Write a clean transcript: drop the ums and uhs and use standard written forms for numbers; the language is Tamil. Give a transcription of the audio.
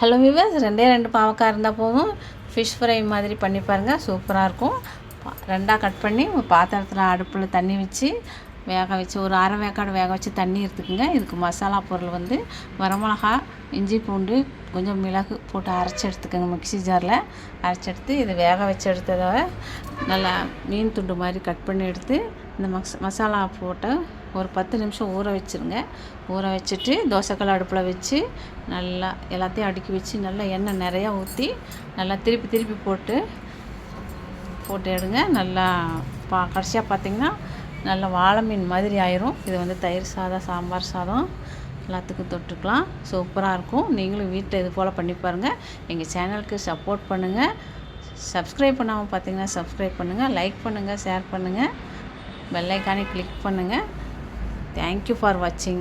ஹலோ வியூவர்ஸ், 2 பாவக்காய் இருந்தால் போதும். ஃபிஷ் ஃப்ரை மாதிரி பண்ணி பாருங்கள், சூப்பராக இருக்கும். 2ஆக கட் பண்ணி ஒரு பாத்திரத்தில் அடுப்பில் தண்ணி வச்சு வேக வச்சு ஒரு அரை வேக்காடு வேக வச்சு தண்ணி எடுத்துக்கோங்க. இதுக்கு மசாலா பொருள் வந்து வரமிளகா, இஞ்சி பூண்டு, கொஞ்சம் மிளகு போட்டு அரைச்சி எடுத்துக்கோங்க. மிக்ஸி ஜாரில் அரைச்சி எடுத்து இது வேக வச்சு எடுத்ததை நல்லா மீன் துண்டு மாதிரி கட் பண்ணி எடுத்து இந்த மசாலா போட்டு ஒரு 10 நிமிஷம் ஊற வச்சுருங்க. ஊற வச்சுட்டு தோசைக்கல் அடுப்பில் வச்சு நல்லா எல்லாத்தையும் அடுக்கி வச்சு நல்லா எண்ணெய் நிறையா ஊற்றி நல்லா திருப்பி போட்டு எடுங்க. நல்லா கடைசியாக பார்த்திங்கன்னா நல்லா வாழை மீன் மாதிரி ஆயிரும். இது வந்து தயிர் சாதம், சாம்பார் சாதம் எல்லாத்துக்கும் தொட்டுக்கலாம். சூப்பராக இருக்கும். நீங்களும் வீட்டில் இது போல் பண்ணி பாருங்கள். எங்கள் சேனலுக்கு சப்போர்ட் பண்ணுங்கள். சப்ஸ்கிரைப் பண்ணாமல் பார்த்தீங்கன்னா சப்ஸ்கிரைப் பண்ணுங்கள், லைக் பண்ணுங்கள், ஷேர் பண்ணுங்கள், பெல் ஐக்கானை கிளிக் பண்ணுங்கள். Thank you for watching.